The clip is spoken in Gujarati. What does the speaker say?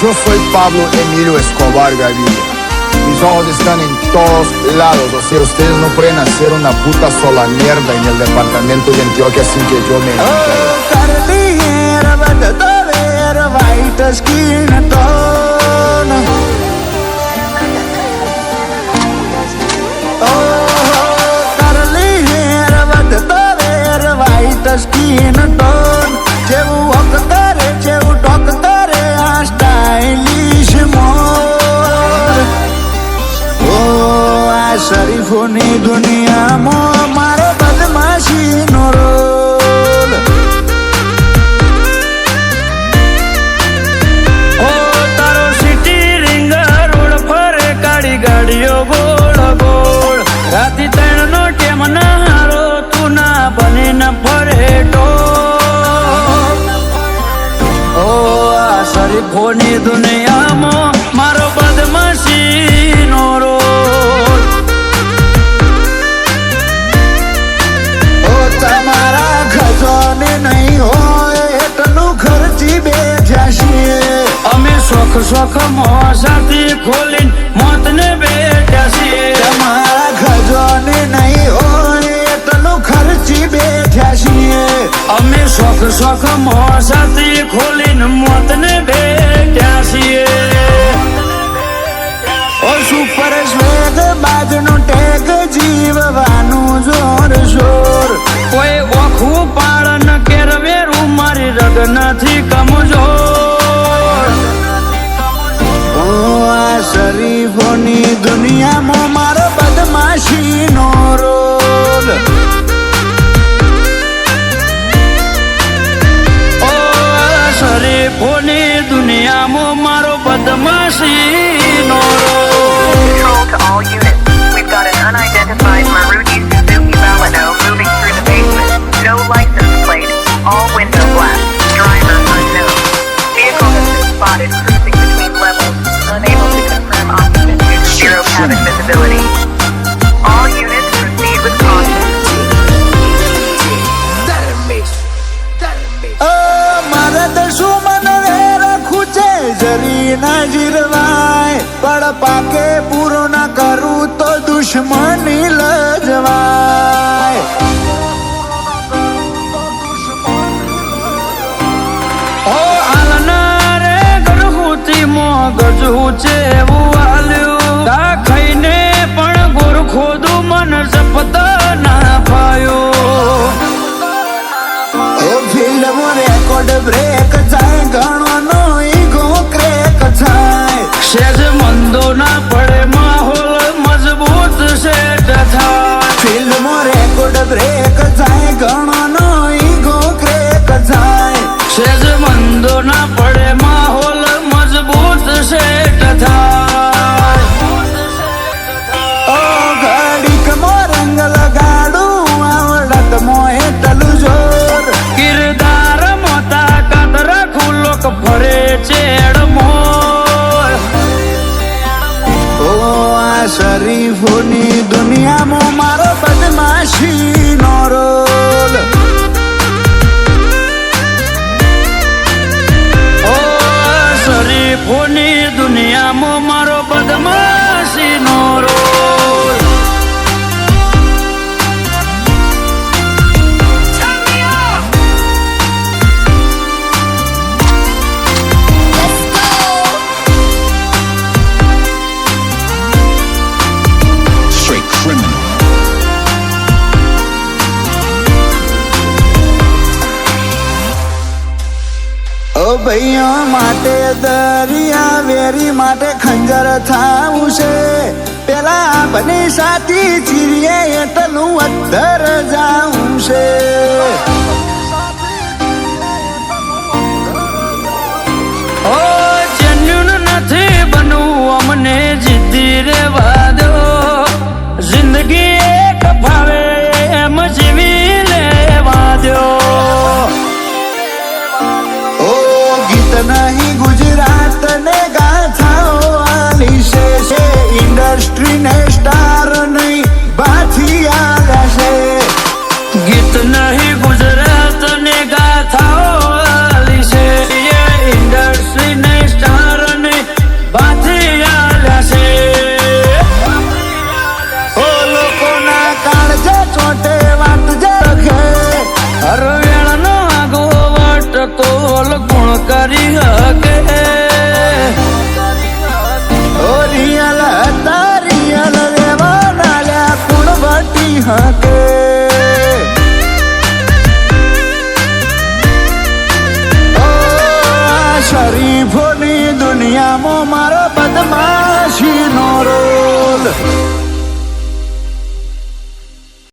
Yo soy Pablo Emilio Escobar Gaviria. Mis ojos están en todos lados. O sea, ustedes no pueden hacer una puta sola mierda en el departamento de Antioquia sin que yo me skin tone જેવું વોક કરે જેવું ટોક કરે આ સ્ટાઇલિશ મોર ઓ આ શરીફોની દુનિયામાં મારો બદમાશીનો રોલ ઓ તારો સિટી રિંગ રોડ ફરે કાળી ગાડીઓ ગોળ ગોળ રાતી ત્રણનો ટેમ ના હારો તું ના બની ન ફરે શરીફોની દુનિયામાં મારો બદમાશીનો રોલ ઓ તમારા ખજાને નહીં હોય એટલું ખર્ચી બેઠ્યા છીએ અમે શોખ મોસાથી ખોલીને મોતને બેઠ્યા છીએ તમારા ખજાને નહીં હોય એટલું ખર્ચી બેઠ્યા છીએ અમે શોખ મોસાથી ખોલીને મોતને બેઠ્યા છીએ ઓ સુપર સ્વેગ બાજનું ટેગ જીવવાનું જોર શોર કોઈ ઓખું પાળન કેરવેરું મારી રગ નથી કમજોર ઓ આ શરીફોની દુનિયામાં મારો બદમાશીનો રોલ શરીફોની દુનિયામાં મારો બદમાશીનો Control to all units. We've got an unidentified Maruti Suzuki Baleno moving through the basement. No license plate. All window glass. Driver unknown. Vehicle has been spotted cruising between levels. Unable to confirm occupant due to zero cabin visibility. All units proceed with caution. જરી ના જીરવાય પણ પાકે પૂરો ના કરું તો દુશ્મની લજવાય ઓ આલના રે ગરહુતી મોગજું છે એવું આલ્યું તા ખાઈને પણ ગોરખોદું મન જપત ના પાયો ઓ ફિલ્મ રેકોર્ડ બ્રેક જાય ગણવાનો સેજ મંદો ના પડે માહોલ મજબૂત સેટ થાય ફિલ્મો રેકોર્ડ બ્રેક થાય ઘણોનો ઈગો ક્રેક થાય સેજ મંદો ના પડે માહોલ મજબૂત સેટ થાય ઓ ઘડીક મો રંગ લગાડું આવડત મોએ તલું જોર કિરદાર મોતા કાત રાખું લોક ફરે ચેડ શરીફોની દુનિયામાં મારો બદમાશીનો રોલ ઓ શરીફોની દુનિયામાં મારો બદમાશીનો રોલ ભાઈઓ માટે દરિયા વેરી માટે ખંજર થાવું છે પેલા બની સાથી ચીરીએ એટલું અધર જાવું છે ઓ જેન્યુન નથી બનવું અમને જીદ્દી રેવા દો જિંદગી એક ફાવે એમ જીવી લેવા દો નહીં ગુજરાત ને ગાથાઓ આલી છે ઇન્ડસ્ટ્રી ને સ્ટાર નહીં બાથી આવ્યા છે ગીત નહીં ગુજરાત હરવેળનો આગો વટતોલ ગુણ કરી હકે ઓ રિયલ હતા રિયલ રેવાના લ્યા કુણ વટી હકે શરીફોની દુનિયામાં મારો બદમાશીનો રોલ